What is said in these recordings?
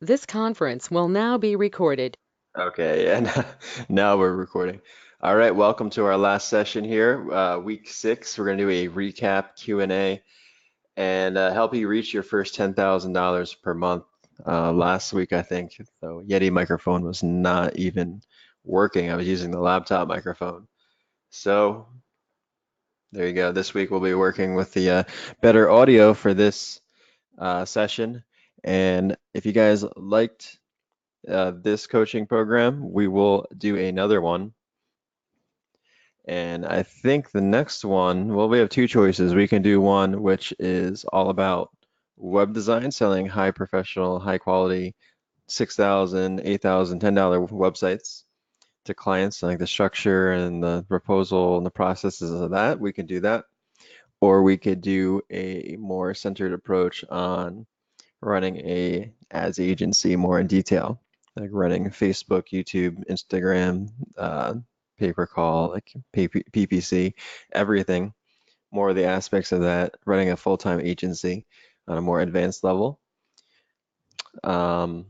This conference will now be recorded. Okay, and now we're recording. All right, welcome to our last session here, week 6. We're going to do a recap Q&A and help you reach your first $10,000 per month. Last week, I think, the Yeti microphone was not even working. I was using the laptop microphone. So there you go. This week we'll be working with the better audio for this session. And if you guys liked this coaching program, we will do another one. And I think the next one, well, we have two choices. We can do one which is all about web design, selling high professional, high quality, 6,000, 8,000, $10 websites to clients, like the structure and the proposal and the processes of that. We can do that. Or we could do a more centered approach on running a ads agency more in detail, like running Facebook, YouTube, Instagram, pay per call, like PPC, everything, more of the aspects of that, running a full-time agency on a more advanced level. Um,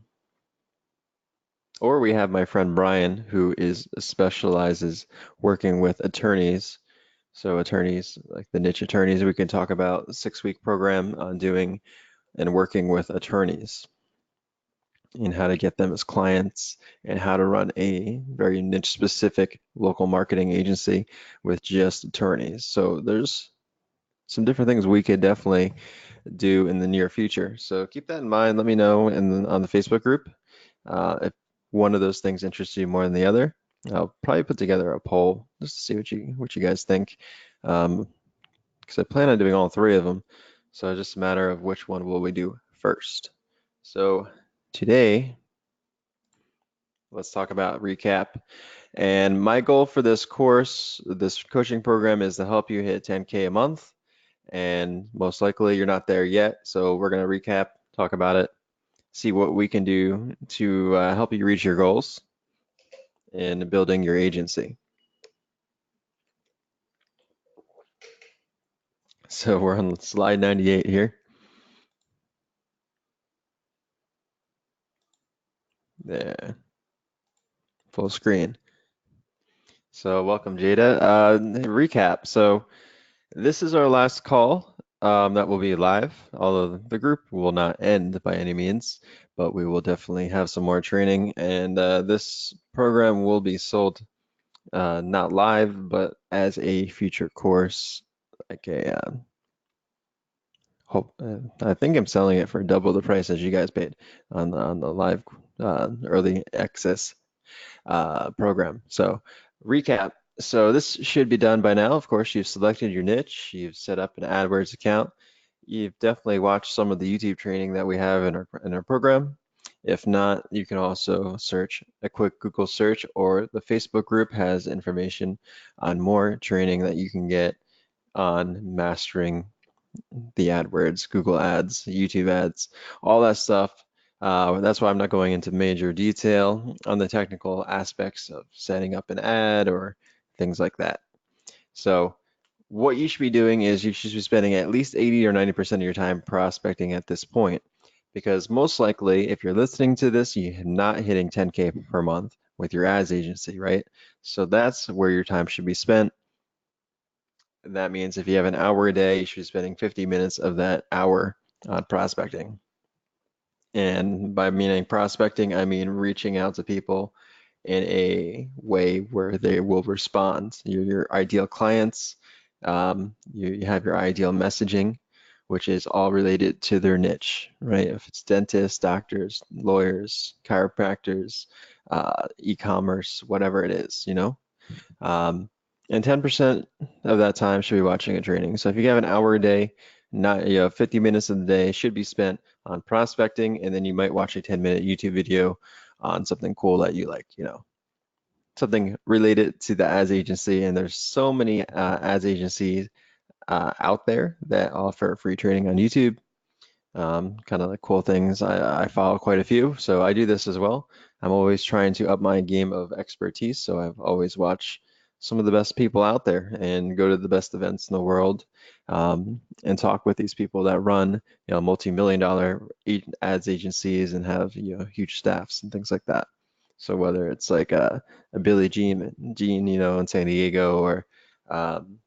or we have my friend Brian, who is specializes working with attorneys. So attorneys, like the niche attorneys, we can talk about 6-week program on doing and working with attorneys and how to get them as clients and how to run a very niche specific local marketing agency with just attorneys. So there's some different things we could definitely do in the near future. So keep that in mind. Let me know on the Facebook group if one of those things interests you more than the other. I'll probably put together a poll just to see what you guys think, because I plan on doing all three of them. So it's just a matter of which one will we do first. So today, let's talk about recap. And my goal for this course, this coaching program, is to help you hit 10K a month. And most likely you're not there yet. So we're going to recap, talk about it, see what we can do to help you reach your goals in building your agency. So we're on slide 98 here. There, full screen. So welcome, Jada. Recap. So this is our last call that will be live, although the group will not end by any means, but we will definitely have some more training. And this program will be sold not live, but as a future course, like I think I'm selling it for double the price as you guys paid on the live early access program. So recap. So this should be done by now. Of course, you've selected your niche, you've set up an AdWords account, you've definitely watched some of the YouTube training that we have in our program. If not, you can also search a quick Google search, or the Facebook group has information on more training that you can get on mastering the AdWords, Google Ads, YouTube ads, all that stuff. That's why I'm not going into major detail on the technical aspects of setting up an ad or things like that. So what you should be doing is you should be spending at least 80 or 90% of your time prospecting at this point, because most likely if you're listening to this, you're not hitting 10K per month with your ads agency, right? So that's where your time should be spent. That means if you have an hour a day, you should be spending 50 minutes of that hour on prospecting. And by meaning prospecting, I mean reaching out to people in a way where they will respond. Your ideal clients, you have your ideal messaging, which is all related to their niche, right? If it's dentists, doctors, lawyers, chiropractors, e-commerce, whatever it is, you know? Um, and 10% of that time should be watching a training. So if you have an hour a day, not 50 minutes of the day should be spent on prospecting, and then you might watch a 10-minute YouTube video on something cool that you like, something related to the ads agency. And there's so many ads agencies out there that offer free training on YouTube. Kind of the cool things. I follow quite a few, so I do this as well. I'm always trying to up my game of expertise, so I've always watched some of the best people out there and go to the best events in the world, and talk with these people that run, multi-million dollar ads agencies and have, huge staffs and things like that. So whether it's like a Billy Jean, in San Diego, um,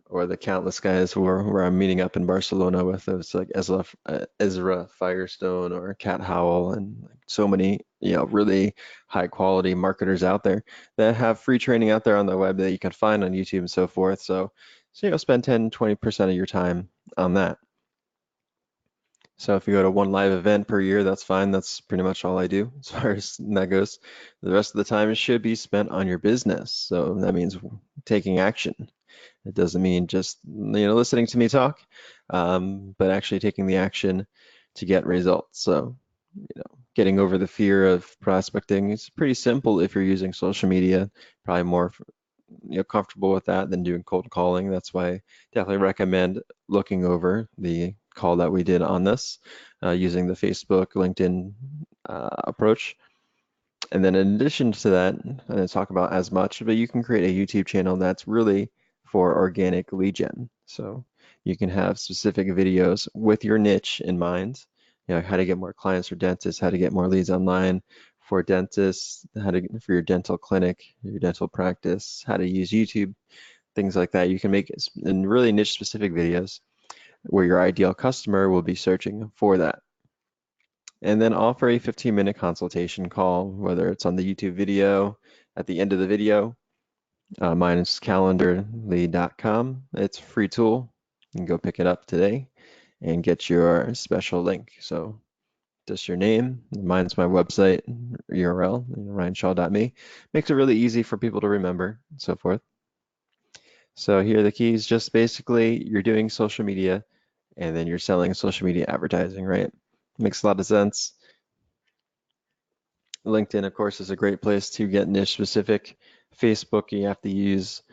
or the countless guys where I'm meeting up in Barcelona with, those like Ezra Firestone or Cat Howell, and like so many, really high quality marketers out there that have free training out there on the web that you can find on YouTube and so forth. So spend 10, 20% of your time on that. So if you go to one live event per year, that's fine. That's pretty much all I do as far as that goes. The rest of the time should be spent on your business. So that means taking action. It doesn't mean just, listening to me talk, but actually taking the action to get results. So, getting over the fear of prospecting is pretty simple if you're using social media. Probably more, comfortable with that than doing cold calling. That's why I definitely recommend looking over the call that we did on this, using the Facebook, LinkedIn approach. And then in addition to that, I didn't talk about as much, but you can create a YouTube channel that's really for organic lead gen. So you can have specific videos with your niche in mind, how to get more clients for dentists, how to get more leads online for dentists, for your dental clinic, your dental practice, how to use YouTube, things like that. You can make it in really niche specific videos where your ideal customer will be searching for that. And then offer a 15-minute consultation call, whether it's on the YouTube video, at the end of the video. Mine is calendarly.com. It's a free tool. You can go pick it up today and get your special link. So just your name, mine's my website URL, ryanshaw.me. Makes it really easy for people to remember and so forth. So here are the keys. Just basically you're doing social media and then you're selling social media advertising, right? Makes a lot of sense. LinkedIn, of course, is a great place to get niche specific. Facebook, you have to use,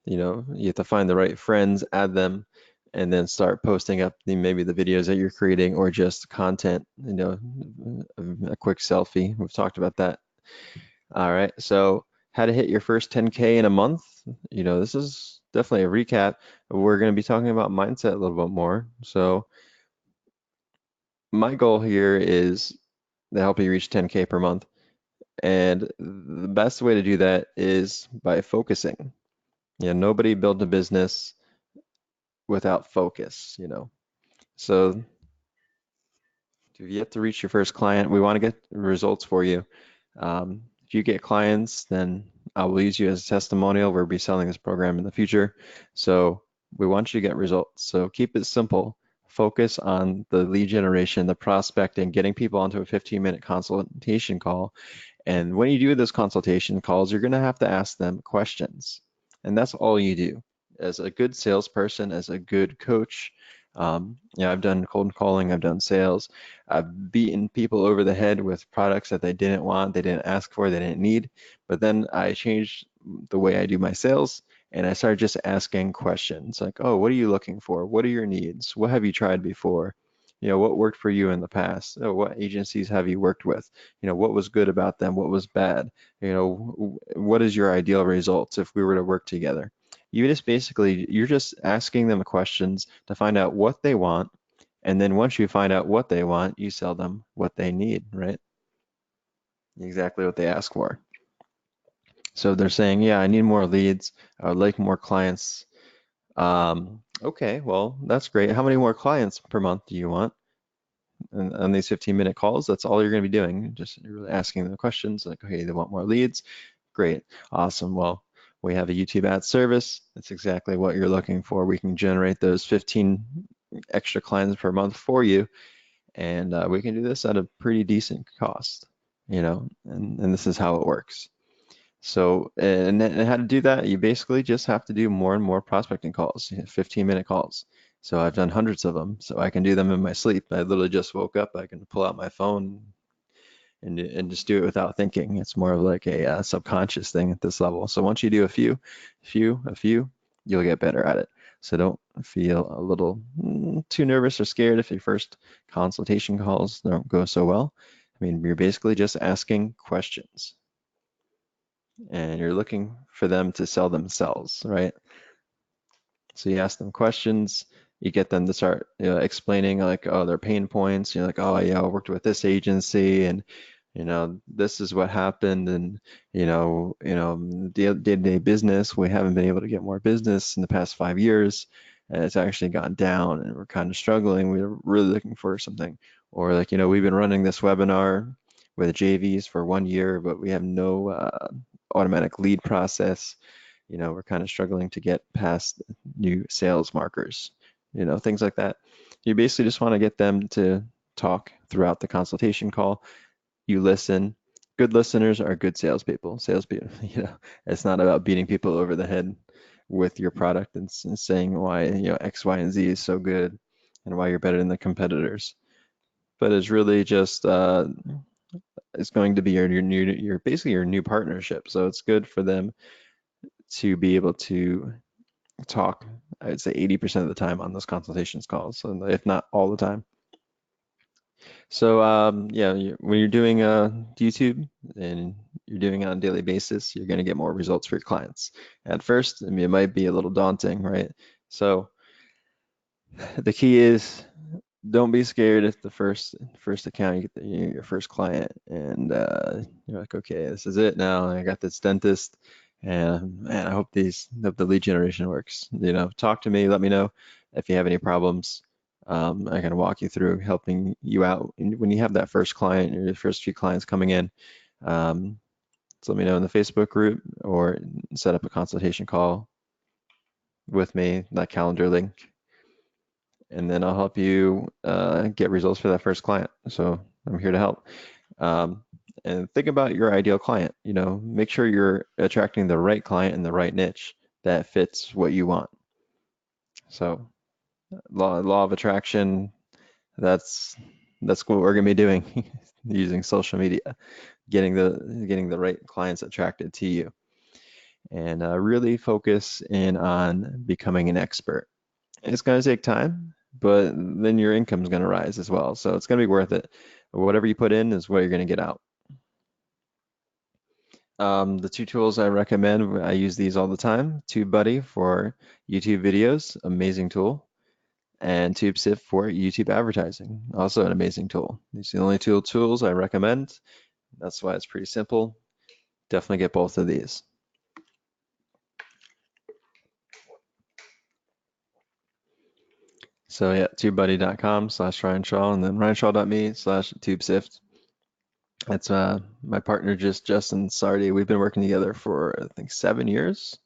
you have to find the right friends, add them, and then start posting up maybe the videos that you're creating or just content, a quick selfie. We've talked about that. All right, so how to hit your first 10K in a month. This is definitely a recap. We're going to be talking about mindset a little bit more. So my goal here is to help you reach 10K per month. And the best way to do that is by focusing. Nobody built a business without focus. So if you have to reach your first client, we want to get results for you. If you get clients, then I will use you as a testimonial. We'll be selling this program in the future. So we want you to get results. So keep it simple. Focus on the lead generation, the prospecting, getting people onto a 15-minute consultation call. And when you do those consultation calls, you're going to have to ask them questions. And that's all you do. As a good salesperson, as a good coach, I've done cold calling, I've done sales, I've beaten people over the head with products that they didn't want, they didn't ask for, they didn't need. But then I changed the way I do my sales, and I started just asking questions like, oh, what are you looking for? What are your needs? What have you tried before? What worked for you in the past? Oh, what agencies have you worked with? What was good about them? What was bad? What is your ideal results if we were to work together? You're just asking them questions to find out what they want. And then once you find out what they want, you sell them what they need, right? Exactly what they ask for. So they're saying, yeah, I need more leads. I would like more clients. Okay, well, that's great. How many more clients per month do you want? And on these 15-minute calls, that's all you're going to be doing. Just really asking them questions like, okay, they want more leads. Great, awesome. Well, we have a YouTube ad service. That's exactly what you're looking for. We can generate those 15 extra clients per month for you. And we can do this at a pretty decent cost, and this is how it works. So, and how to do that, you basically just have to do more and more prospecting calls, 15-minute calls. So I've done hundreds of them, so I can do them in my sleep. I literally just woke up, I can pull out my phone and just do it without thinking. It's more of like a subconscious thing at this level. So once you do a few, you'll get better at it. So don't feel a little too nervous or scared if your first consultation calls don't go so well. I mean, you're basically just asking questions. and you're looking for them to sell themselves, right? So you ask them questions, you get them to start explaining like, oh, their pain points. You're like, oh yeah, I worked with this agency, and this is what happened, and day-to-day business, we haven't been able to get more business in the past 5 years, and it's actually gone down, and we're kind of struggling. We're really looking for something, or like, we've been running this webinar with JVs for 1 year, but we have no automatic lead process. We're kind of struggling to get past new sales markers, things like that. You basically just want to get them to talk throughout the consultation call. You listen. Good listeners are good salespeople. Salespeople, it's not about beating people over the head with your product and saying why, X, Y, and Z is so good and why you're better than the competitors. But it's really just it's going to be your basically your new partnership. So it's good for them to be able to talk, I would say 80% of the time on those consultations calls, so if not all the time. So yeah, when you're doing YouTube and you're doing it on a daily basis, you're going to get more results for your clients. At first, I mean, it might be a little daunting, right? So the key is don't be scared if the first account you get your first client and you're like, okay, this is it now. I got this dentist, and man, I hope the lead generation works. Talk to me, let me know if you have any problems. I can walk you through helping you out. And when you have that first client or your first few clients coming in, so let me know in the Facebook group or set up a consultation call with me, that calendar link, and then I'll help you get results for that first client. So I'm here to help. And think about your ideal client. Make sure you're attracting the right client in the right niche that fits what you want. So law of attraction, that's what we're gonna be doing using social media, getting the right clients attracted to you, and really focus in on becoming an expert. It's going to take time, but then your income is going to rise as well. So it's going to be worth it. Whatever you put in is what you're going to get out. The two tools I recommend, I use these all the time. TubeBuddy for YouTube videos, amazing tool. And TubeSift for YouTube advertising, also an amazing tool. These are the only two tools I recommend. That's why it's pretty simple. Definitely get both of these. So yeah, tubebuddy.com/RyanShaw, and then ryanshaw.me/tubesift. That's my partner, Justin Sardi. We've been working together for, I think, 7 years.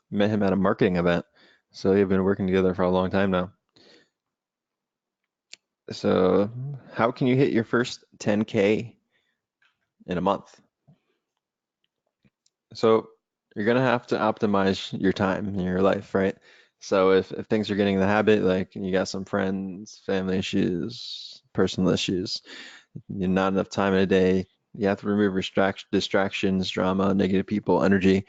Met him at a marketing event. So we've been working together for a long time now. So how can you hit your first 10K in a month? So you're gonna have to optimize your time in your life, right? So if things are getting in the habit, like you got some friends, family issues, personal issues, not enough time in a day, you have to remove distractions, drama, negative people, energy.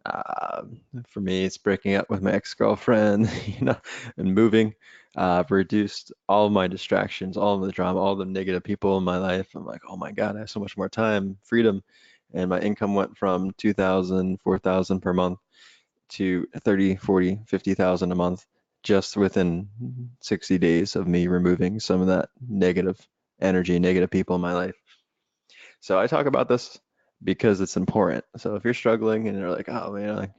Uh, for me, it's breaking up with my ex-girlfriend, and moving. I've reduced all of my distractions, all of the drama, all the negative people in my life. I'm like, oh my God, I have so much more time, freedom. And my income went from 2,000, 4,000 per month to 30, 40, 50,000 a month just within 60 days of me removing some of that negative energy, negative people in my life. So I talk about this because it's important. So if you're struggling and you're like, oh man,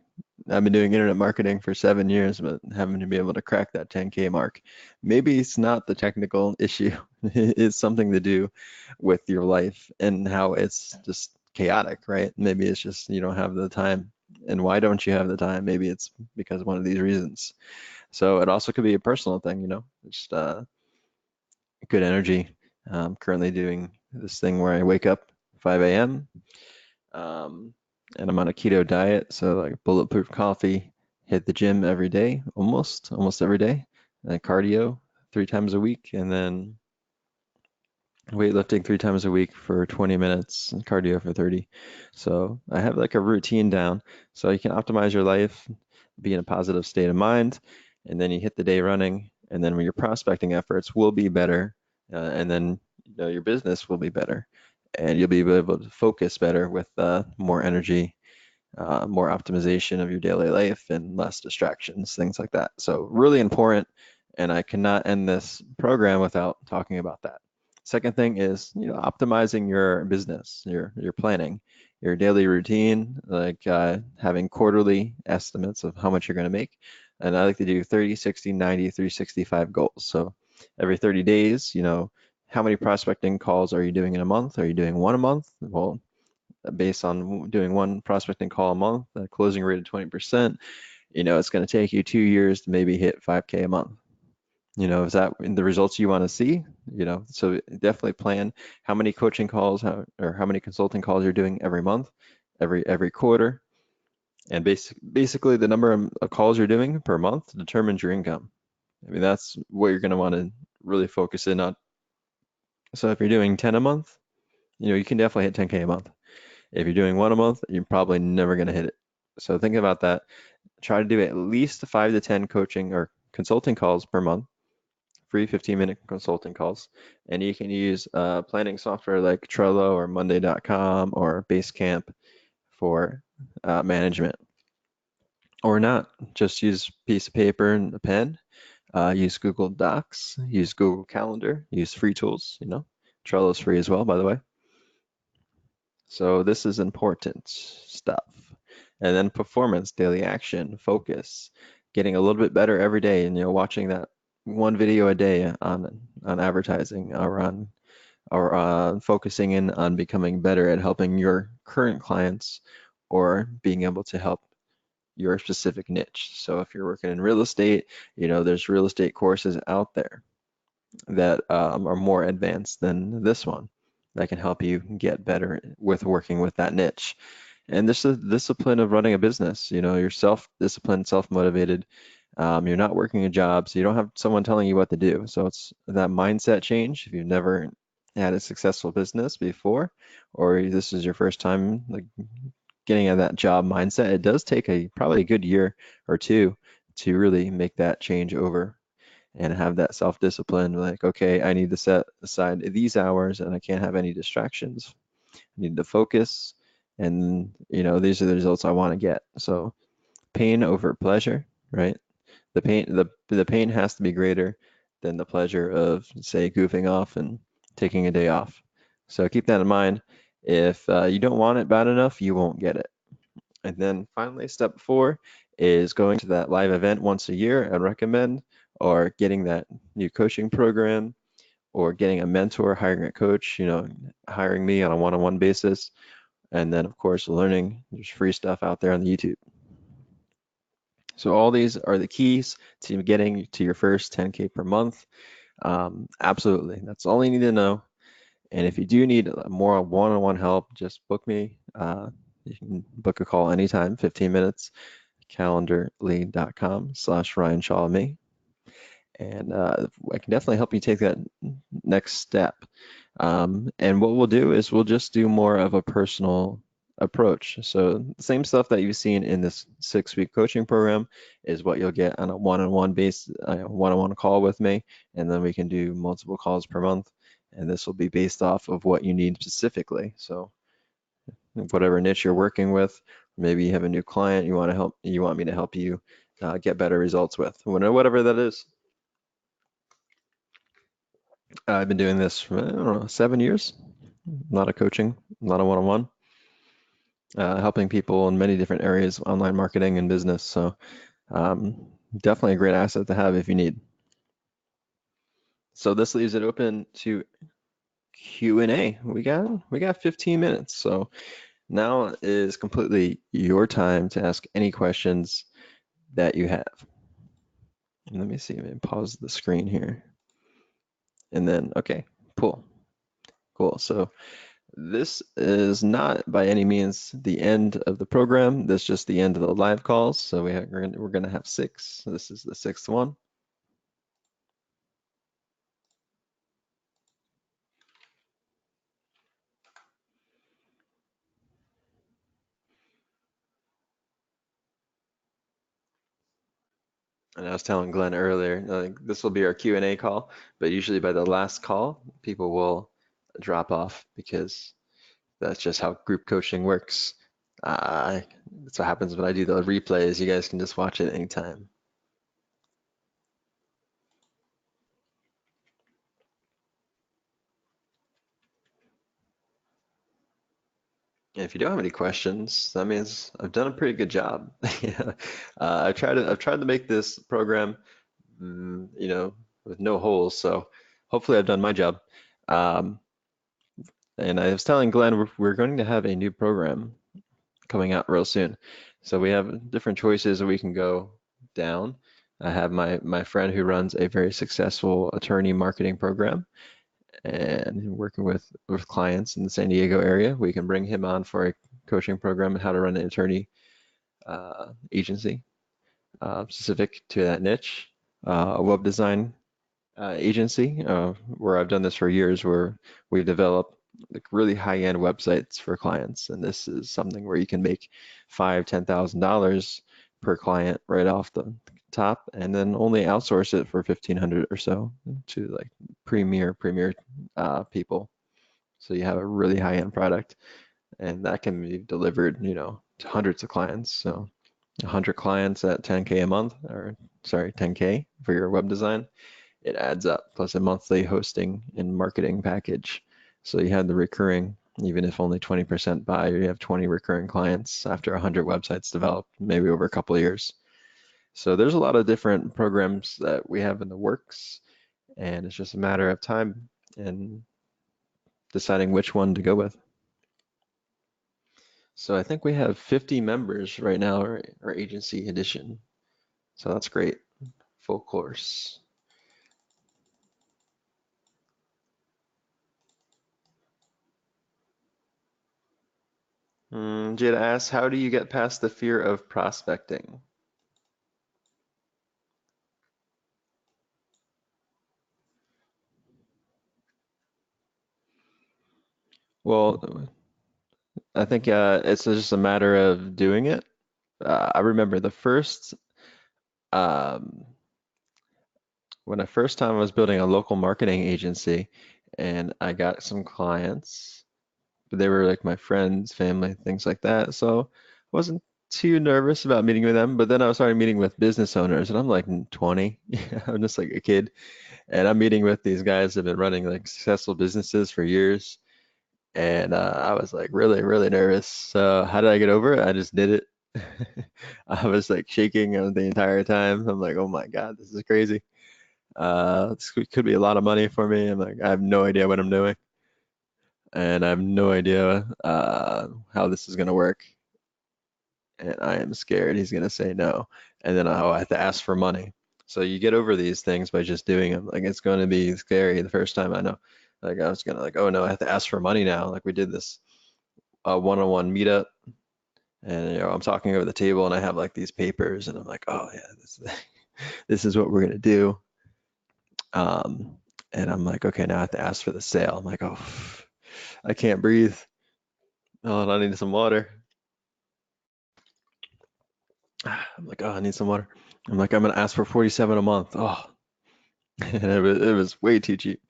I've been doing internet marketing for 7 years, but having to be able to crack that 10K mark, maybe it's not the technical issue. It's something to do with your life and how it's just chaotic, right? Maybe it's just you don't have the time. And why don't you have the time? Maybe it's because of one of these reasons. So it also could be a personal thing, just good energy. I'm currently doing this thing where I wake up 5 a.m. And I'm on a keto diet, so like bulletproof coffee, hit the gym every day, almost every day, and cardio 3 times a week, and then weightlifting 3 times a week for 20 minutes and cardio for 30. So I have like a routine down, so you can optimize your life, be in a positive state of mind, and then you hit the day running, and then when your prospecting efforts will be better, and then your business will be better, and you'll be able to focus better with more energy more optimization of your daily life and less distractions, things like that. So really important, and I cannot end this program without talking about that. Second thing is, optimizing your business, your planning, your daily routine, like having quarterly estimates of how much you're going to make. And I like to do 30, 60, 90, 365 goals. So every 30 days, how many prospecting calls are you doing in a month? Are you doing one a month? Well, based on doing one prospecting call a month, a closing rate of 20%, it's going to take you 2 years to maybe hit 5K a month. Is that the results you want to see? So definitely plan how many coaching calls or how many consulting calls you're doing every month, every quarter, and basically the number of calls you're doing per month determines your income. I mean, that's what you're going to want to really focus in on. So if you're doing 10 a month, you can definitely hit 10K a month. If you're doing one a month, you're probably never going to hit it. So think about that. Try to do at least 5 to 10 coaching or consulting calls per month, free 15-minute consulting calls. And you can use planning software like Trello or Monday.com or Basecamp for management. Or not, just use a piece of paper and a pen. Use Google Docs, use Google Calendar, use free tools. Trello is free as well, by the way. So this is important stuff. And then performance, daily action, focus, getting a little bit better every day, and watching that one video a day on advertising or focusing in on becoming better at helping your current clients or being able to help your specific niche. So if you're working in real estate, there's real estate courses out there that are more advanced than this one that can help you get better with working with that niche. And this is the discipline of running a business. You're self-disciplined, self-motivated. You're not working a job, so you don't have someone telling you what to do. So it's that mindset change. If you've never had a successful business before, or this is your first time like getting at that job mindset, it does take probably a good year or two to really make that change over and have that self-discipline. Like, okay, I need to set aside these hours and I can't have any distractions. I need to focus, and these are the results I want to get. So pain over pleasure, right? The pain has to be greater than the pleasure of, say, goofing off and taking a day off. So keep that in mind. If you don't want it bad enough, you won't get it. And then finally, step 4 is going to that live event once a year, I'd recommend, or getting that new coaching program, or getting a mentor, hiring a coach, hiring me on a one-on-one basis. And then, of course, learning. There's free stuff out there on the YouTube. So all these are the keys to getting to your first 10K per month. Absolutely. That's all you need to know. And if you do need more one-on-one help, just book me. You can book a call anytime, 15 minutes, calendly.com/Ryan Shaw me. And I can definitely help you take that next step. And what we'll do is we'll just do more of a personal approach. So the same stuff that you've seen in this 6-week coaching program is what you'll get on a one-on-one call with me. And then we can do multiple calls per month. And this will be based off of what you need specifically. So whatever niche you're working with, maybe you have a new client you want me to help you get better results with, whatever that is. I've been doing this for, I don't know, 7 years. A lot of coaching, a lot of one-on-one, helping people in many different areas, online marketing and business. So definitely a great asset to have if you need. So this leaves it open to Q&A. We got 15 minutes. So now is completely your time to ask any questions that you have. Let me see, let me pause the screen here. And then, okay, cool. So this is not by any means the end of the program. This is just the end of the live calls. So we're going to have 6. So this is the 6th one. And I was telling Glenn earlier, this will be our Q&A call, but usually by the last call, people will drop off because that's just how group coaching works. Uh, that's what happens when I do the replays. You guys can just watch it anytime. If you don't have any questions, that means I've done a pretty good job. Yeah. I've tried to make this program, with no holes. So hopefully I've done my job. Um, and I was telling Glenn we're going to have a new program coming out real soon. So we have different choices that we can go down. I have my friend who runs a very successful attorney marketing program and working with clients in the San Diego area. We can bring him on for a coaching program on how to run an attorney agency specific to that niche. A web design agency where I've done this for years, where we've developed like really high-end websites for clients, and this is something where you can make $5,000, $10,000 per client right off the top, and then only outsource it for 1,500 or so to like premier people. So you have a really high-end product, and that can be delivered, to hundreds of clients. So 100 clients at 10K a month, or sorry, 10K for your web design, it adds up, plus a monthly hosting and marketing package. So you have the recurring, even if only 20% buy, you have 20 recurring clients after 100 websites developed, maybe over a couple of years. So there's a lot of different programs that we have in the works, and it's just a matter of time and deciding which one to go with. So I think we have 50 members right now, our agency edition. So that's great. Full course. Jada asks, how do you get past the fear of prospecting? Well, I think it's just a matter of doing it. I remember the first, um, when I first time I was building a local marketing agency, and I got some clients, but they were like my friends, family, things like that. So I wasn't too nervous about meeting with them. But then I started meeting with business owners, and I'm like 20. I'm just like a kid, and I'm meeting with these guys that have been running like successful businesses for years. And I was like really, really nervous. So how did I get over it? I just did it. I was like shaking the entire time. I'm like, oh my God, this is crazy. This could be a lot of money for me. I'm like, I have no idea what I'm doing, and I have no idea how this is gonna work. And I am scared he's gonna say no. And then I have to ask for money. So you get over these things by just doing them. Like it's going to be scary the first time, I know. Like I was gonna like, oh no, I have to ask for money now. Like we did this one-on-one meetup, and I'm talking over the table, and I have like these papers, and I'm like, oh yeah, this is what we're gonna do. Um, and I'm like, okay, now I have to ask for the sale. I'm like, oh, I can't breathe. Oh, I need some water. I'm like, oh, I need some water. I'm like, I'm gonna ask for 47 a month. Oh, and it was way too cheap.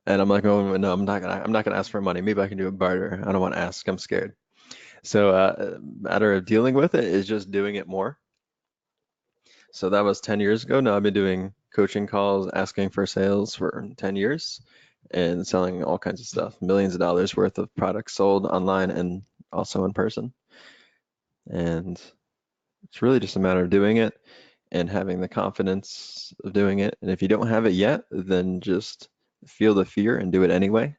And I'm like, oh no, I'm not gonna ask for money. Maybe I can do a barter. I don't want to ask. I'm scared. So matter of dealing with it is just doing it more. So that was 10 years ago. Now I've been doing coaching calls, asking for sales for 10 years and selling all kinds of stuff, millions of dollars worth of products sold online and also in person. And it's really just a matter of doing it and having the confidence of doing it. And if you don't have it yet, then just feel the fear and do it anyway.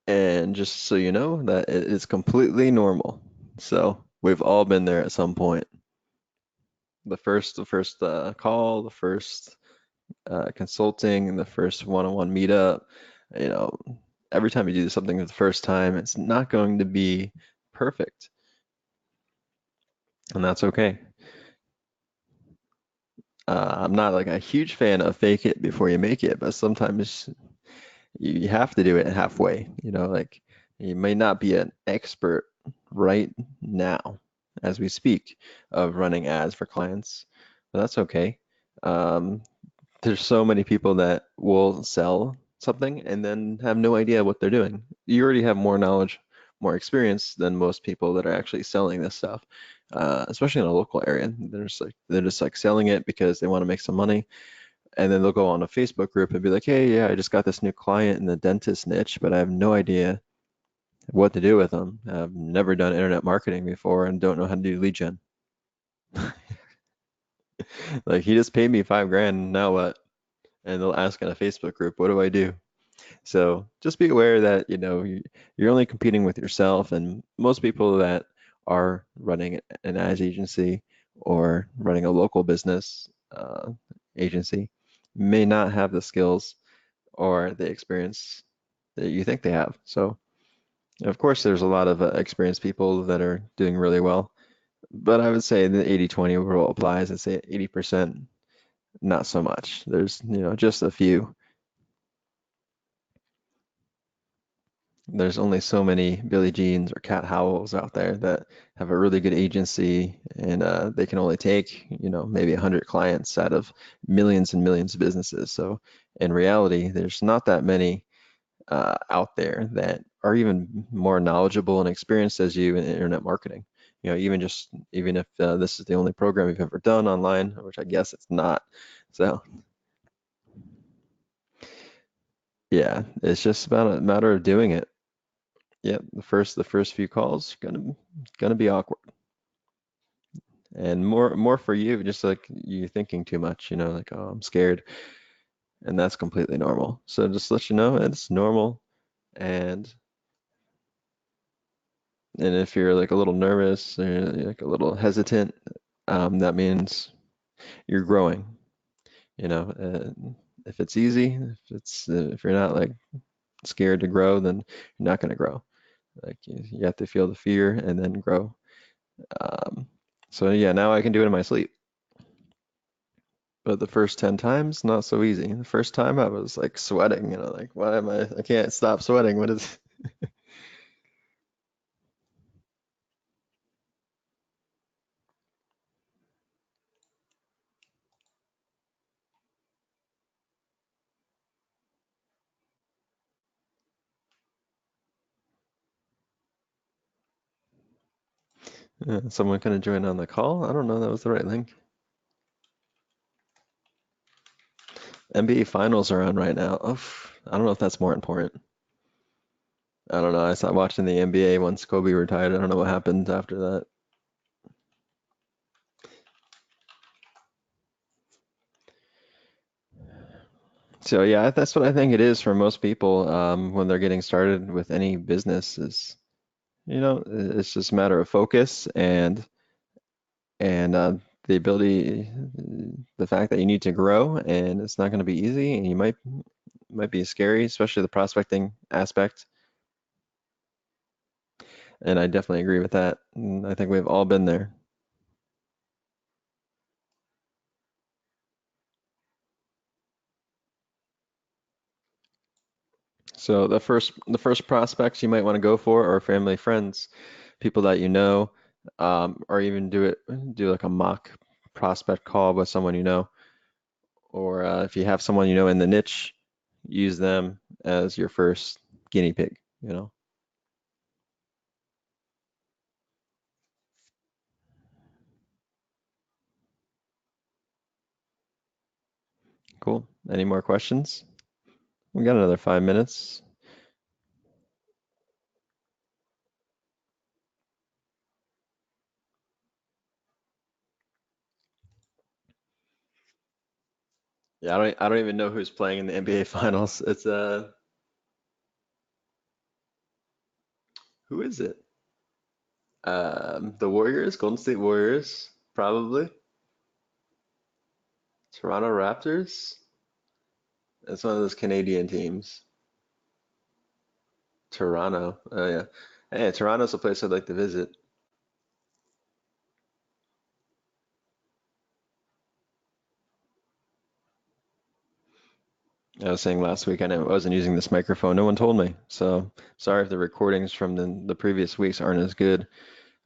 And just so you know that it is completely normal. So we've all been there at some point. The first call, the first consulting, and the first one-on-one meetup. You know, every time you do something for the first time, it's not going to be perfect, and that's okay. I'm not like a huge fan of fake it before you make it, but sometimes you have to do it halfway. Like you may not be an expert right now as we speak of running ads for clients, but that's okay. Um, there's so many people that will sell something and then have no idea what they're doing. You already have more knowledge, more experience than most people that are actually selling this stuff, especially in a local area. They're just like selling it because they want to make some money, and then they'll go on a Facebook group and be like, hey, yeah, I just got this new client in the dentist niche, but I have no idea what to do with them. I've never done internet marketing before and don't know how to do lead gen. Like, he just paid me 5 grand, now what? And they'll ask in a Facebook group, what do I do? So just be aware that, you're only competing with yourself, and most people that are running an ads agency or running a local business agency may not have the skills or the experience that you think they have. So, of course, there's a lot of experienced people that are doing really well, but I would say the 80/20 rule applies. I'd say 80%, not so much. There's, just a few. There's only so many Billie Jeans or Cat Howells out there that have a really good agency, and they can only take, maybe 100 clients out of millions and millions of businesses. So in reality, there's not that many out there that are even more knowledgeable and experienced as you in internet marketing. Even if this is the only program you've ever done online, which I guess it's not. So yeah, it's just about a matter of doing it. Yeah, the first few calls gonna be awkward, and more for you, just like you thinking too much, like, oh, I'm scared, and that's completely normal. So just let you know it's normal, and if you're like a little nervous or like a little hesitant, that means you're growing. If it's easy, if you're not like scared to grow, then you're not gonna grow. Like you have to feel the fear and then grow. Um, so yeah, now I can do it in my sleep. But the first 10 times, not so easy. The first time I was like sweating, like, why am I can't stop sweating. What is someone gonna join on the call? I don't know, that was the right link. NBA finals are on right now. Oof, I don't know if that's more important. I don't know. I stopped watching the NBA once Kobe retired. I don't know what happened after that. So yeah, that's what I think it is for most people when they're getting started with any business is, it's just a matter of focus and the ability, the fact that you need to grow, and it's not going to be easy, and you might be scary, especially the prospecting aspect. And I definitely agree with that. And I think we've all been there. So the first prospects you might want to go for are family, friends, people that you know, or even do like a mock prospect call with someone you know, or if you have someone you know in the niche, use them as your first guinea pig, you know. Cool. Any more questions? We got another 5 minutes. Yeah, I don't even know who's playing in the NBA finals. It's who is it? The Warriors, Golden State Warriors, probably. Toronto Raptors. It's one of those Canadian teams. Toronto. Oh yeah. Hey, Toronto's a place I'd like to visit. I was saying last week I wasn't using this microphone. No one told me. So sorry if the recordings from the previous weeks aren't as good.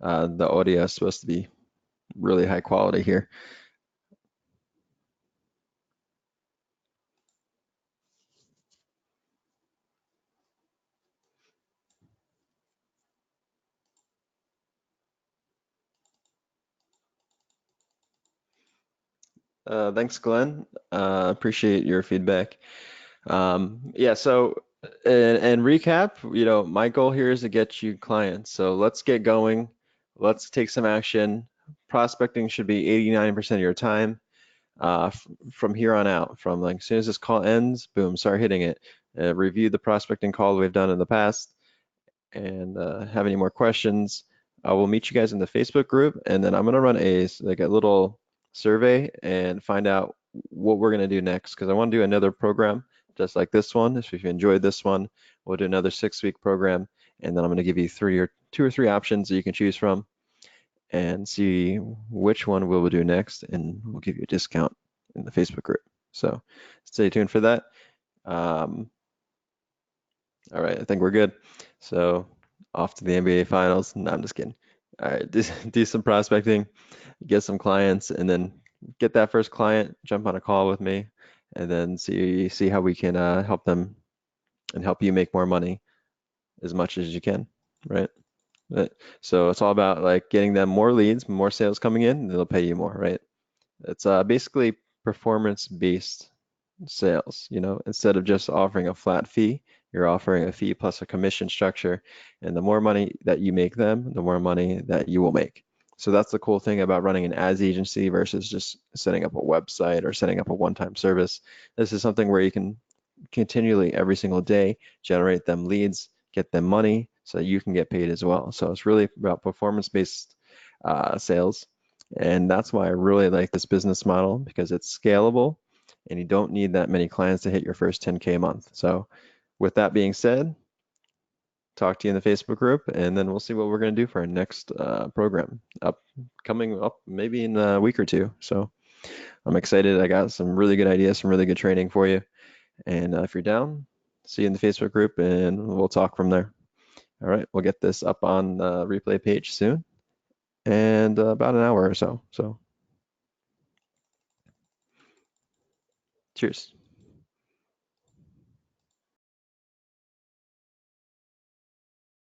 The audio is supposed to be really high quality here. Thanks, Glenn. Appreciate your feedback. Yeah, so and recap, my goal here is to get you clients. So let's get going. Let's take some action. Prospecting should be 89% of your time. From here on out, from like as soon as this call ends, boom, start hitting it. Review the prospecting call we've done in the past, and have any more questions. I will meet you guys in the Facebook group, and then I'm gonna run a little survey and find out what we're gonna do next, because I want to do another program just like this one. If you enjoyed this one, we'll do another 6-week program, and then I'm gonna give you two or three options that you can choose from and see which one we'll do next, and we'll give you a discount in the Facebook group. So stay tuned for that. All right, I think we're good. So off to the NBA Finals. No, I'm just kidding. All right, do some prospecting, get some clients, and then get that first client, jump on a call with me, and then see how we can help them and help you make more money as much as you can, right? So it's all about like getting them more leads, more sales coming in, and they'll pay you more, right? It's basically performance-based sales. Instead of just offering a flat fee, you're offering a fee plus a commission structure, and the more money that you make them, the more money that you will make. So that's the cool thing about running an ads agency versus just setting up a website or setting up a one-time service. This is something where you can continually every single day generate them leads, get them money so that you can get paid as well. So it's really about performance-based sales. And that's why I really like this business model, because it's scalable and you don't need that many clients to hit your first 10K a month. So with that being said, talk to you in the Facebook group, and then we'll see what we're going to do for our next program coming up maybe in a week or two. So I'm excited. I got some really good ideas, some really good training for you. And if you're down, see you in the Facebook group, and we'll talk from there. All right, we'll get this up on the replay page soon, and about an hour or so. So cheers.